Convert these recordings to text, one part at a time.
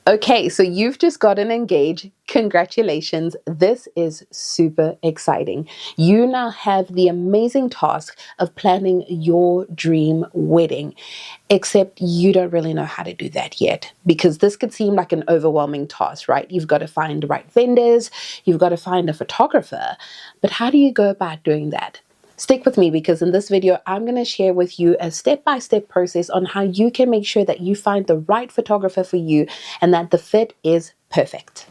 Okay, so you've just gotten engaged. Congratulations. This is super exciting. You now have the amazing task of planning your dream wedding, except you don't really know how to do that yet because this could seem like an overwhelming task, right? You've got to find the right vendors, you've got to find a photographer, but how do you go about doing that? Stick with me because in this video, I'm going to share with you a step-by-step process on how you can make sure that you find the right photographer for you and that the fit is perfect.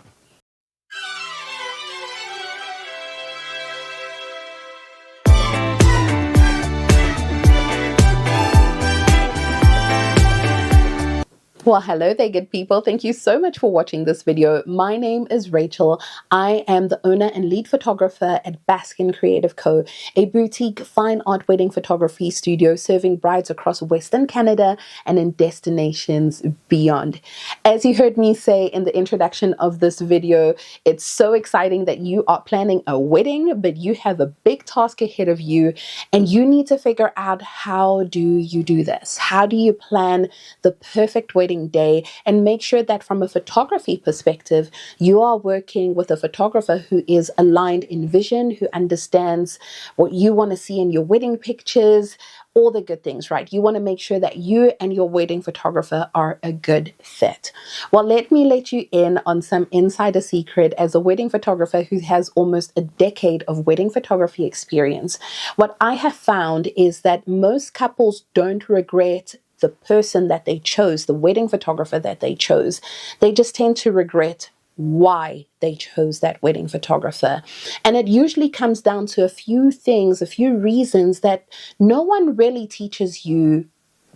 Well, hello there, good people. Thank you so much for watching this video. My name is Rachel. I am the owner and lead photographer at Baskin Creative Co., a boutique fine art wedding photography studio serving brides across Western Canada and in destinations beyond. As you heard me say in the introduction of this video, it's so exciting that you are planning a wedding, but you have a big task ahead of you and you need to figure out how do you do this? How do you plan the perfect wedding day and make sure that from a photography perspective, you are working with a photographer who is aligned in vision, who understands what you want to see in your wedding pictures, all the good things, right? You want to make sure that you and your wedding photographer are a good fit. Well, let me let you in on some insider secret as a wedding photographer who has almost a decade of wedding photography experience. What I have found is that most couples don't regret the person that they chose, the wedding photographer that they chose. They just tend to regret why they chose that wedding photographer. And it usually comes down to a few things, a few reasons that no one really teaches you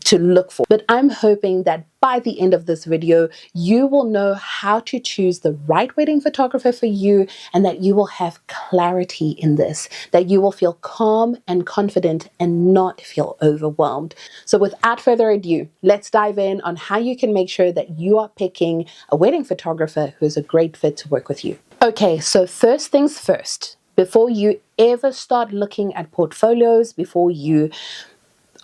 to look for. But I'm hoping that by the end of this video, you will know how to choose the right wedding photographer for you and that you will have clarity in this, that you will feel calm and confident and not feel overwhelmed. So without further ado, let's dive in on how you can make sure that you are picking a wedding photographer who is a great fit to work with you. Okay, so first things first, before you ever start looking at portfolios, before you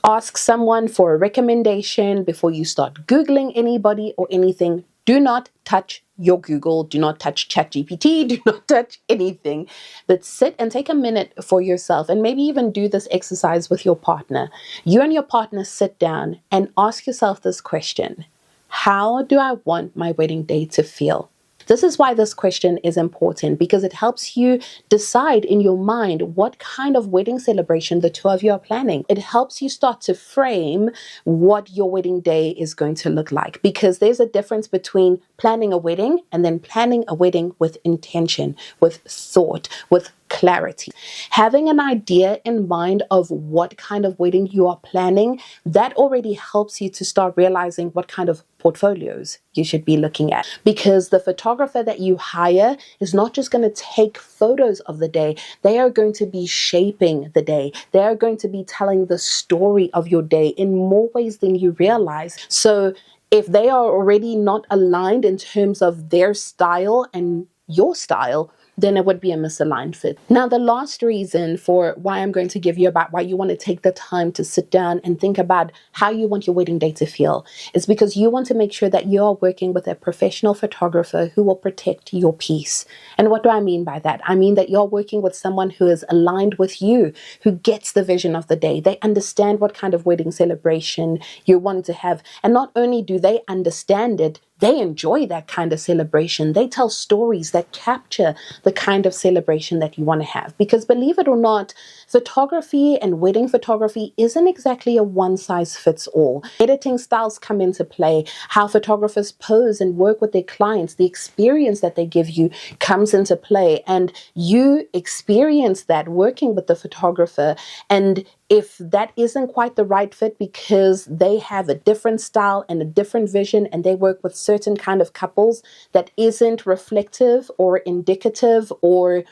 ask someone for a recommendation, before you start Googling anybody or anything, do not touch your Google, do not touch ChatGPT, do not touch anything, but sit and take a minute for yourself and maybe even do this exercise with your partner. You and your partner sit down and ask yourself this question: how do I want my wedding day to feel? This is why this question is important, because it helps you decide in your mind what kind of wedding celebration the two of you are planning. It helps you start to frame what your wedding day is going to look like, because there's a difference between planning a wedding and then planning a wedding with intention, with thought, with clarity. Having an idea in mind of what kind of wedding you are planning, that already helps you to start realizing what kind of portfolios you should be looking at. Because the photographer that you hire is not just going to take photos of the day, they are going to be shaping the day. They are going to be telling the story of your day in more ways than you realize. So if they are already not aligned in terms of their style and your style, then it would be a misaligned fit. Now, the last reason for why I'm going to give you about why you want to take the time to sit down and think about how you want your wedding day to feel is because you want to make sure that you are working with a professional photographer who will protect your peace. And what do I mean by that? I mean that you're working with someone who is aligned with you, who gets the vision of the day. They understand what kind of wedding celebration you want to have. And not only do they understand it, they enjoy that kind of celebration. They tell stories that capture the kind of celebration that you want to have. Because believe it or not, photography and wedding photography isn't exactly a one-size-fits-all. Editing styles come into play, how photographers pose and work with their clients, the experience that they give you comes into play. And you experience that working with the photographer. And if that isn't quite the right fit because they have a different style and a different vision and they work with certain kind of couples that isn't reflective or indicative or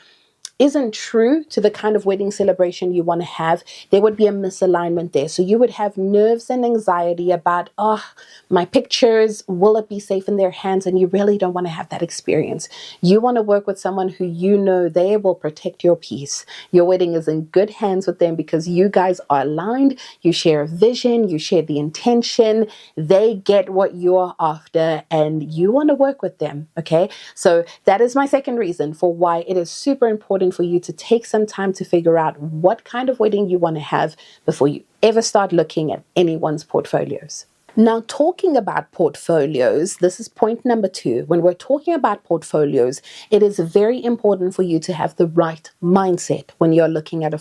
isn't true to the kind of wedding celebration you want to have, there would be a misalignment there. So you would have nerves and anxiety about, oh, my pictures, will it be safe in their hands? And you really don't want to have that experience. You want to work with someone who you know they will protect your peace. Your wedding is in good hands with them because you guys are aligned, you share a vision, you share the intention, they get what you're after, and you want to work with them, okay? So that is my second reason for why it is super important for you to take some time to figure out what kind of wedding you want to have before you ever start looking at anyone's portfolios. Now, talking about portfolios, this is point number 2. When we're talking about portfolios, it is very important for you to have the right mindset when you're looking at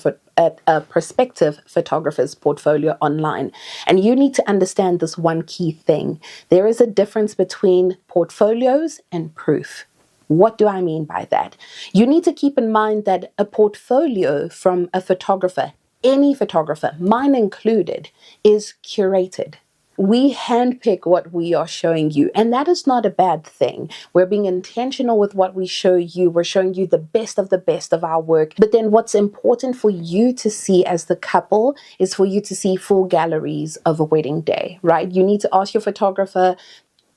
a prospective photographer's portfolio online. And you need to understand this one key thing. There is a difference between portfolios and proof. What do I mean by that? You need to keep in mind that a portfolio from a photographer, any photographer, mine included, is curated. We handpick what we are showing you, and that is not a bad thing. We're being intentional with what we show you. We're showing you the best of our work. But then what's important for you to see as the couple is for you to see full galleries of a wedding day, right? You need to ask your photographer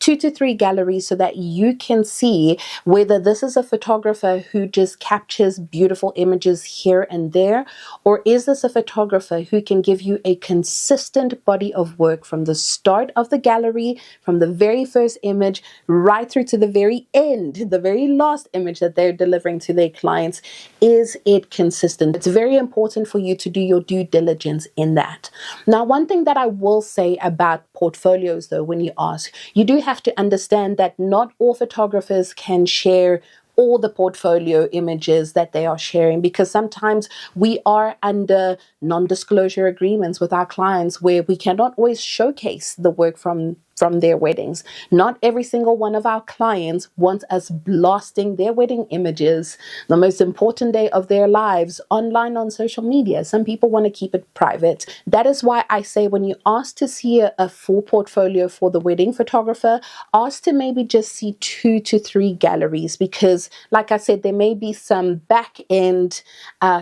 2 to 3 galleries so that you can see whether this is a photographer who just captures beautiful images here and there, or is this a photographer who can give you a consistent body of work from the start of the gallery, from the very first image, right through to the very end, the very last image that they're delivering to their clients. Is it consistent? It's very important for you to do your due diligence in that. Now, one thing that I will say about portfolios, though, when you ask, you do have to understand that not all photographers can share all the portfolio images that they are sharing, because sometimes we are under non-disclosure agreements with our clients where we cannot always showcase the work from their weddings. Not every single one of our clients wants us blasting their wedding images, the most important day of their lives, online on social media. Some people want to keep it private. That is why I say when you ask to see a full portfolio for the wedding photographer, ask to maybe just see 2 to 3 galleries, because like I said, there may be some back-end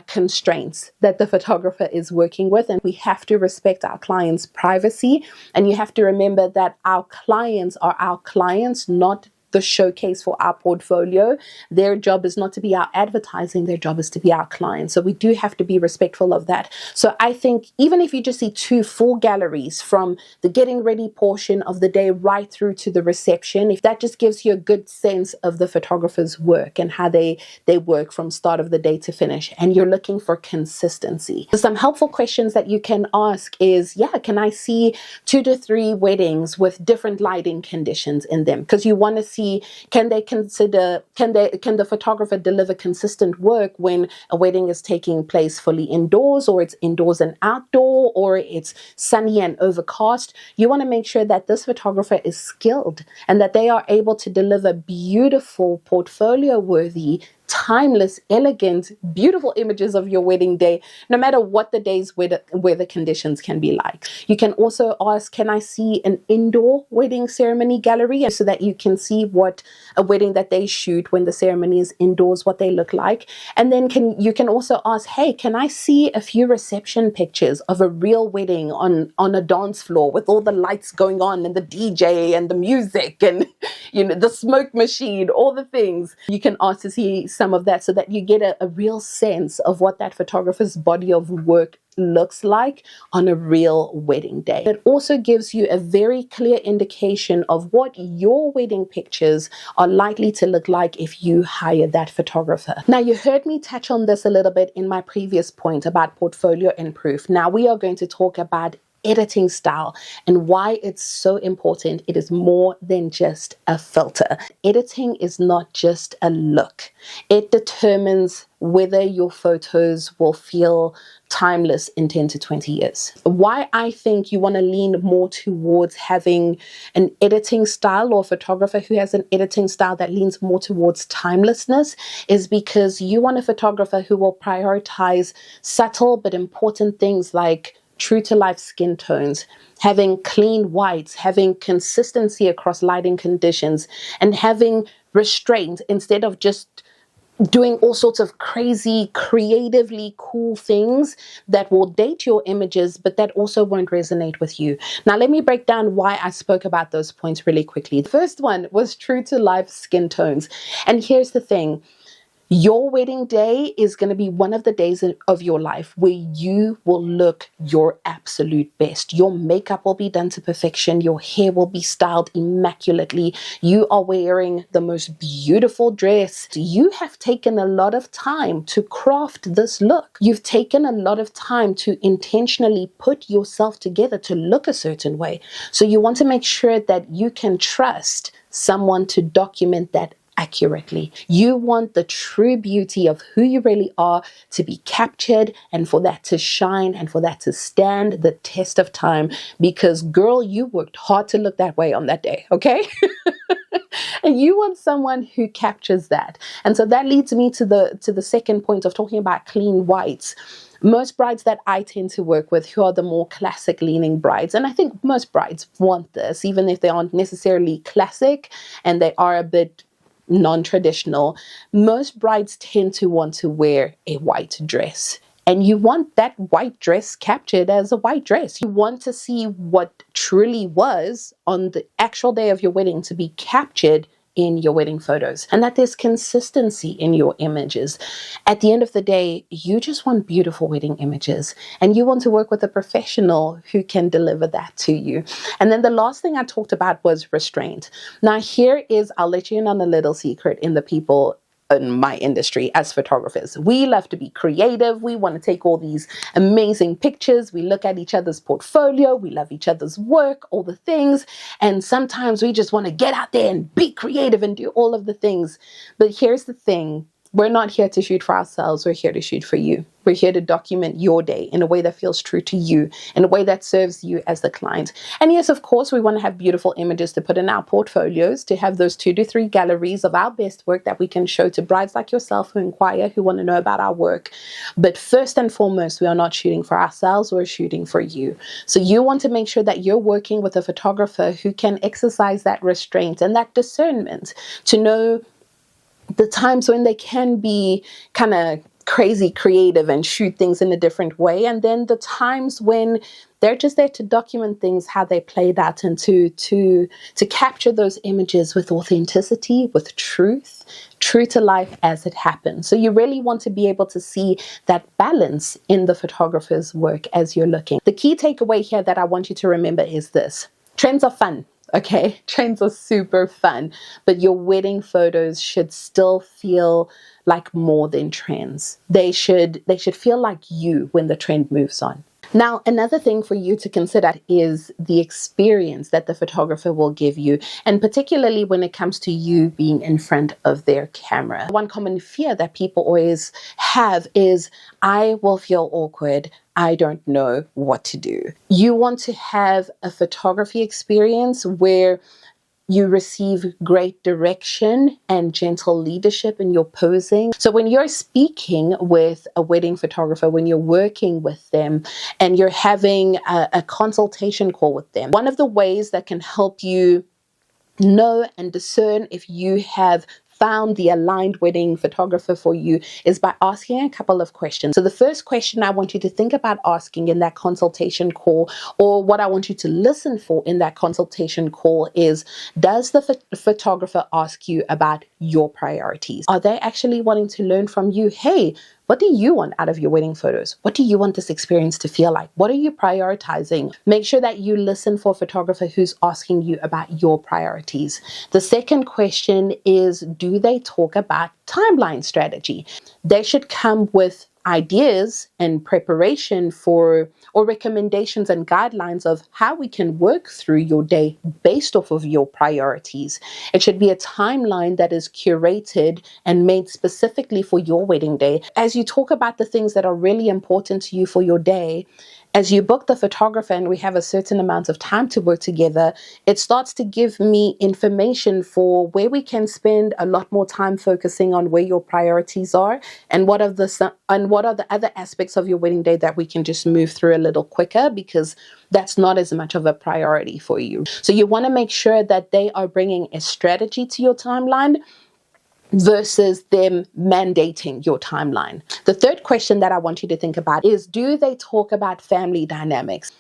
constraints that the photographer is working with, and we have to respect our clients' privacy. And you have to remember that our clients are our clients, not the showcase for our portfolio. Their job is not to be our advertising, their job is to be our client. So we do have to be respectful of that. So I think even if you just see 2 full galleries from the getting ready portion of the day right through to the reception, if that just gives you a good sense of the photographer's work and how they work from start of the day to finish, and you're looking for consistency. So some helpful questions that you can ask is, can I see 2 to 3 weddings with different lighting conditions in them? Because you want to see, can the photographer deliver consistent work when a wedding is taking place fully indoors, or it's indoors and outdoor, or it's sunny and overcast? You want to make sure that this photographer is skilled and that they are able to deliver beautiful, portfolio worthy, timeless, elegant, beautiful images of your wedding day, no matter what the day's weather conditions can be like. You can also ask, can I see an indoor wedding ceremony gallery, so that you can see what a wedding that they shoot when the ceremony is indoors, what they look like. And then you can also ask, hey, can I see a few reception pictures of a real wedding on a dance floor with all the lights going on and the DJ and the music and the smoke machine, all the things. You can ask to see some of that so that you get a real sense of what that photographer's body of work looks like on a real wedding day. It also gives you a very clear indication of what your wedding pictures are likely to look like if you hire that photographer. Now, you heard me touch on this a little bit in my previous point about portfolio and proof. Now we are going to talk about editing style and why it's so important. It is more than just a filter. Editing is not just a look. It determines whether your photos will feel timeless in 10 to 20 years. Why I think you want to lean more towards having an editing style, or a photographer who has an editing style that leans more towards timelessness, is because you want a photographer who will prioritize subtle but important things like true to life skin tones, having clean whites, having consistency across lighting conditions, and having restraint instead of just doing all sorts of crazy, creatively cool things that will date your images, but that also won't resonate with you. Now, let me break down why I spoke about those points really quickly. The first one was true to life skin tones. And here's the thing. Your wedding day is going to be one of the days of your life where you will look your absolute best. Your makeup will be done to perfection. Your hair will be styled immaculately. You are wearing the most beautiful dress. You have taken a lot of time to craft this look. You've taken a lot of time to intentionally put yourself together to look a certain way. So you want to make sure that you can trust someone to document that accurately. You want the true beauty of who you really are to be captured, and for that to shine, and for that to stand the test of time, because girl, you worked hard to look that way on that day, okay? And you want someone who captures that. And so that leads me to the second point of talking about clean whites. Most brides that I tend to work with, who are the more classic leaning brides, and I think most brides want this, even if they aren't necessarily classic and they are a bit non-traditional, most brides tend to want to wear a white dress. And you want that white dress captured as a white dress. You want to see what truly was on the actual day of your wedding to be captured in your wedding photos, and that there's consistency in your images. At the end of the day, you just want beautiful wedding images, and you want to work with a professional who can deliver that to you. And then the last thing I talked about was restraint. Now here is, I'll let you in on a little secret in the people in my industry as photographers. We love to be creative. We want to take all these amazing pictures. We look at each other's portfolio. We love each other's work, all the things. And sometimes we just want to get out there and be creative and do all of the things. But here's the thing. We're not here to shoot for ourselves. We're here to shoot for you. We're here to document your day in a way that feels true to you, in a way that serves you as the client. And yes, of course, we want to have beautiful images to put in our portfolios, to have those 2 to 3 galleries of our best work that we can show to brides like yourself who inquire, who want to know about our work. But first and foremost, we are not shooting for ourselves, we're shooting for you. So you want to make sure that you're working with a photographer who can exercise that restraint and that discernment to know the times when they can be kind of crazy creative and shoot things in a different way, and then the times when they're just there to document things how they played out, and to capture those images with authenticity, with truth, true to life as it happens. So you really want to be able to see that balance in the photographer's work as you're looking. The key takeaway here that I want you to remember is this: trends are fun. Okay, trends are super fun, but your wedding photos should still feel like more than trends. They should feel like you when the trend moves on. Now, another thing for you to consider is the experience that the photographer will give you, and particularly when it comes to you being in front of their camera. One common fear that people always have is, I will feel awkward. I don't know what to do. You want to have a photography experience where you receive great direction and gentle leadership in your posing. So when you're speaking with a wedding photographer, when you're working with them and you're having a consultation call with them, one of the ways that can help you know and discern if you have found the aligned wedding photographer for you is by asking a couple of questions. So the first question I want you to think about asking in that consultation call, or what I want you to listen for in that consultation call, is, does the photographer ask you about your priorities? Are they actually wanting to learn from you? Hey, what do you want out of your wedding photos? What do you want this experience to feel like? What are you prioritizing? Make sure that you listen for a photographer who's asking you about your priorities. The second question is, do they talk about timeline strategy? They should come with ideas and preparation for, or recommendations and guidelines of how we can work through your day based off of your priorities. It should be a timeline that is curated and made specifically for your wedding day. As you talk about the things that are really important to you for your day, as you book the photographer and we have a certain amount of time to work together, it starts to give me information for where we can spend a lot more time focusing on where your priorities are, and what are the other aspects of your wedding day that we can just move through a little quicker, because that's not as much of a priority for you. So you want to make sure that they are bringing a strategy to your timeline versus them mandating your timeline. The third question that I want you to think about is, do they talk about family dynamics?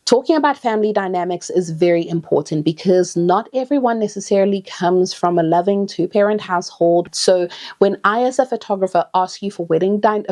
Talking about family dynamics is very important because not everyone necessarily comes from a loving two-parent household. So when I, as a photographer, ask you for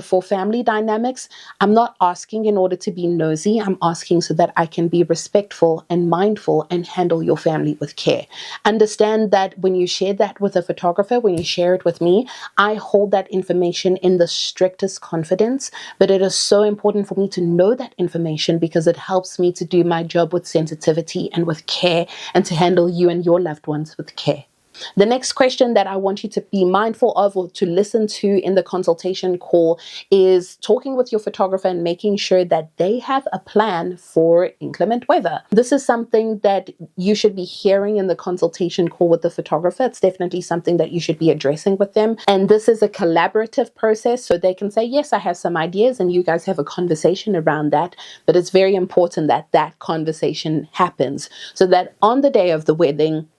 for family dynamics, I'm not asking in order to be nosy. I'm asking so that I can be respectful and mindful and handle your family with care. Understand that when you share that with a photographer, when you share it with me, I hold that information in the strictest confidence, but it is so important for me to know that information because it helps me to do my job with sensitivity and with care, and to handle you and your loved ones with care. The next question that I want you to be mindful of or to listen to in the consultation call is talking with your photographer and making sure that they have a plan for inclement weather. This is something that you should be hearing in the consultation call with the photographer. It's definitely something that you should be addressing with them. And this is a collaborative process, so they can say, yes, I have some ideas, and you guys have a conversation around that. But it's very important that that conversation happens so that on the day of the wedding,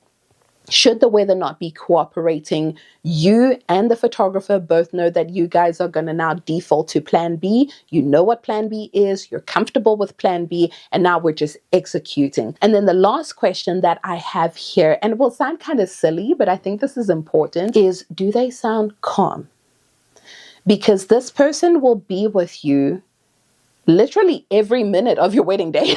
should the weather not be cooperating, you and the photographer both know that you guys are going to now default to plan B. You know what plan B is, you're comfortable with plan B, and now we're just executing. And then the last question that I have here, and it will sound kind of silly, but I think this is important, is, do they sound calm? Because this person will be with you literally every minute of your wedding day.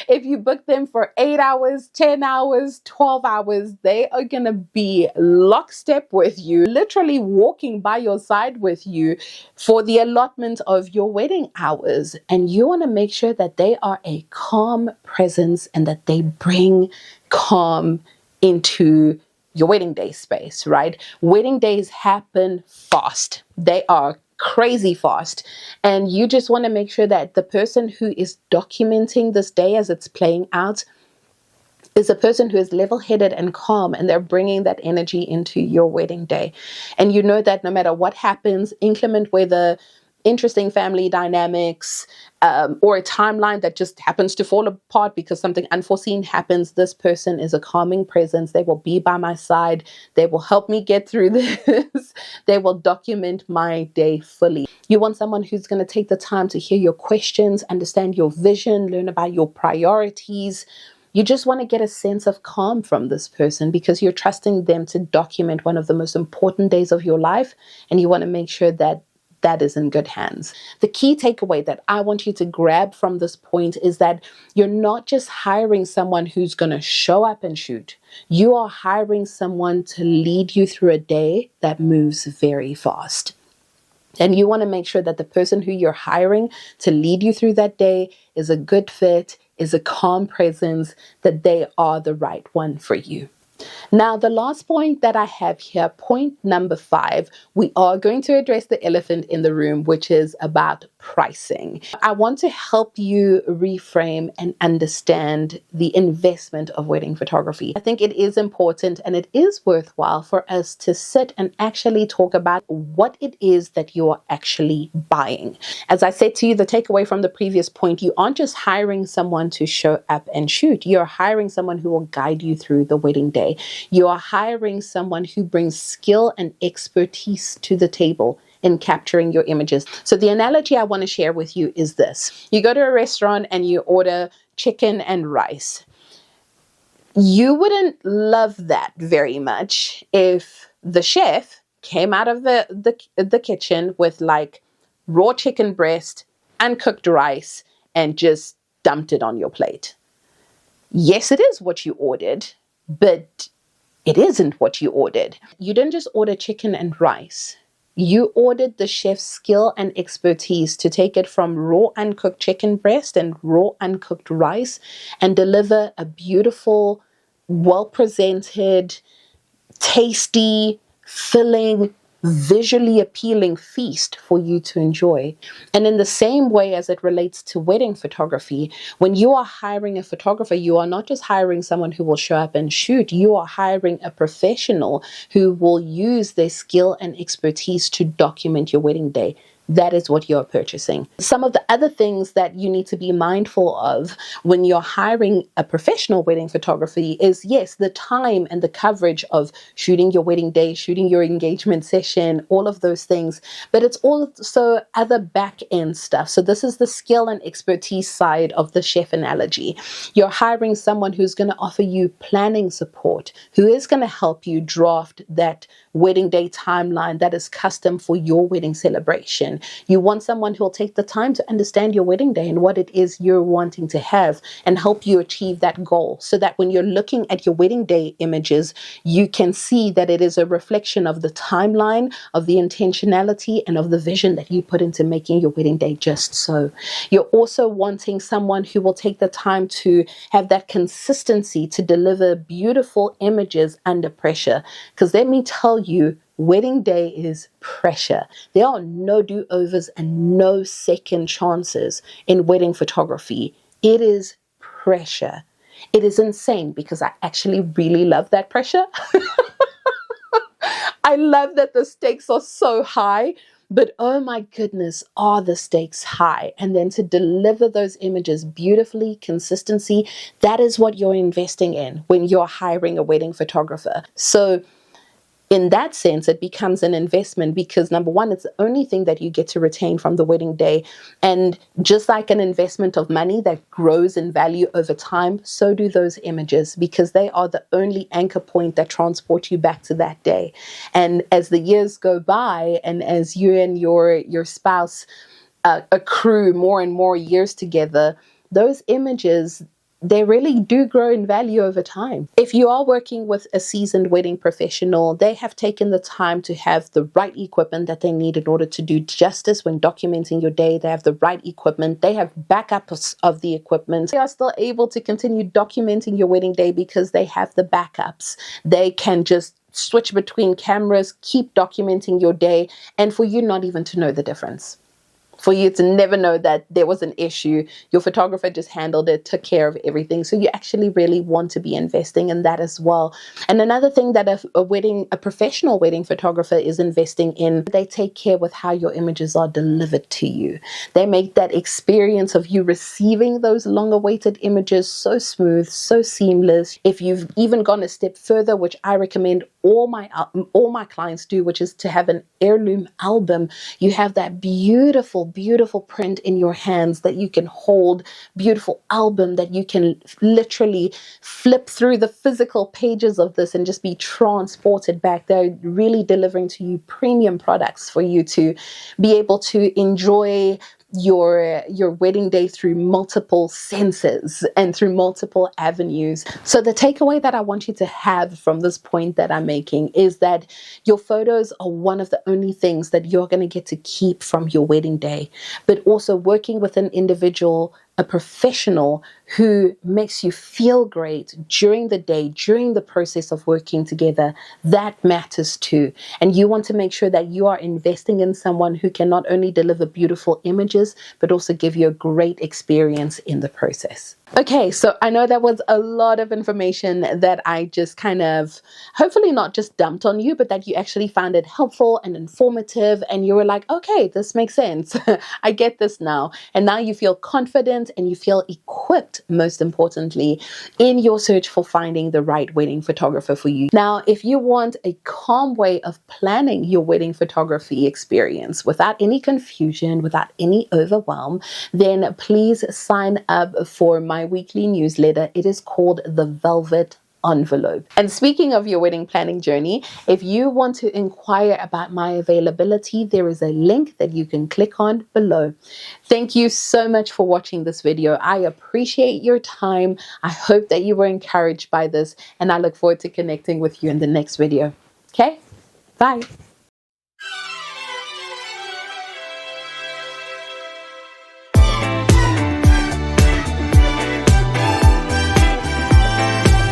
If you book them for 8 hours, 10 hours, 12 hours, they are going to be lockstep with you, literally walking by your side with you for the allotment of your wedding hours. And you want to make sure that they are a calm presence and that they bring calm into your wedding day space, right? Wedding days happen fast. They are crazy fast. And you just want to make sure that the person who is documenting this day as it's playing out is a person who is level-headed and calm, and they're bringing that energy into your wedding day. And you know that no matter what happens, inclement weather, interesting family dynamics, or a timeline that just happens to fall apart because something unforeseen happens, this person is a calming presence. They will be by my side. They will help me get through this. They will document my day fully. You want someone who's going to take the time to hear your questions, understand your vision, learn about your priorities. You just want to get a sense of calm from this person because you're trusting them to document one of the most important days of your life, and you want to make sure that that is in good hands. The key takeaway that I want you to grab from this point is that you're not just hiring someone who's going to show up and shoot. You are hiring someone to lead you through a day that moves very fast. And you want to make sure that the person who you're hiring to lead you through that day is a good fit, is a calm presence, that they are the right one for you. Now, the last point that I have here, point number 5, we are going to address the elephant in the room, which is about pricing. I want to help you reframe and understand the investment of wedding photography. I think it is important and it is worthwhile for us to sit and actually talk about what it is that you are actually buying. As I said to you, the takeaway from the previous point, you aren't just hiring someone to show up and shoot. You're hiring someone who will guide you through the wedding day. You are hiring someone who brings skill and expertise to the table in capturing your images. So the analogy I want to share with you is this. You go to a restaurant and you order chicken and rice. You wouldn't love that very much if the chef came out of the kitchen with like raw chicken breast, uncooked rice, and just dumped it on your plate. Yes, it is what you ordered, but it isn't what you ordered. You didn't just order chicken and rice. You ordered the chef's skill and expertise to take it from raw uncooked chicken breast and raw uncooked rice and deliver a beautiful, well-presented, tasty, filling, visually appealing feast for you to enjoy. And in the same way as it relates to wedding photography, when you are hiring a photographer, you are not just hiring someone who will show up and shoot. You are hiring a professional who will use their skill and expertise to document your wedding day. that is what you're purchasing. Some of the other things that you need to be mindful of when you're hiring a professional wedding photography is, yes, the time and the coverage of shooting your wedding day, shooting your engagement session, all of those things. But it's also other back end stuff. So this is the skill and expertise side of the chef analogy. You're hiring someone who's going to offer you planning support, who is going to help you draft that wedding day timeline that is custom for your wedding celebration. You want someone who will take the time to understand your wedding day and what it is you're wanting to have and help you achieve that goal, so that when you're looking at your wedding day images, you can see that it is a reflection of the timeline, of the intentionality, and of the vision that you put into making your wedding day just so. You're also wanting someone who will take the time to have that consistency to deliver beautiful images under pressure. Because let me tell you, wedding day is pressure. There are no do-overs and no second chances in wedding photography. It is pressure. It is insane because I actually really love that pressure. I love that the stakes are so high, but oh my goodness, are the stakes high? And then to deliver those images beautifully, consistency, that is what you're investing in when you're hiring a wedding photographer. So in that sense, it becomes an investment because, number one, it's the only thing that you get to retain from the wedding day. And just like an investment of money that grows in value over time, so do those images, because they are the only anchor point that transport you back to that day. And as the years go by, and as you and your spouse accrue more and more years together, those images, they really do grow in value over time. If you are working with a seasoned wedding professional, they have taken the time to have the right equipment that they need in order to do justice when documenting your day. They have the right equipment. They have backups of the equipment. They are still able to continue documenting your wedding day because they have the backups. They can just switch between cameras, keep documenting your day, and for you not even to know the difference. For you to never know that there was an issue. Your photographer just handled it, took care of everything. So you actually really want to be investing in that as well. And another thing that a professional wedding photographer is investing in, they take care with how your images are delivered to you. They make that experience of you receiving those long-awaited images so smooth, so seamless. If you've even gone a step further, which I recommend all my clients do, which is to have an heirloom album. You have that beautiful print in your hands that you can hold, beautiful album that you can literally flip through the physical pages of this and just be transported back. They're really delivering to you premium products for you to be able to enjoy your wedding day through multiple senses and through multiple avenues. So the takeaway that I want you to have from this point that I'm making is that your photos are one of the only things that you're going to get to keep from your wedding day, but also working with an individual, a professional who makes you feel great during the day, during the process of working together, that matters too. And you want to make sure that you are investing in someone who can not only deliver beautiful images, but also give you a great experience in the process. Okay, so I know that was a lot of information that I just kind of, hopefully not just dumped on you, but that you actually found it helpful and informative, and you were like, okay, this makes sense. I get this now. And now you feel confident and you feel equipped, most importantly, in your search for finding the right wedding photographer for you. Now, if you want a calm way of planning your wedding photography experience without any confusion, without any overwhelm, then please sign up for my weekly newsletter. It is called The Velvet Envelope. And speaking of your wedding planning journey, if you want to inquire about my availability, there is a link that you can click on below. Thank you so much for watching this video. I appreciate your time. I hope that you were encouraged by this, and I look forward to connecting with you in the next video. Okay, bye.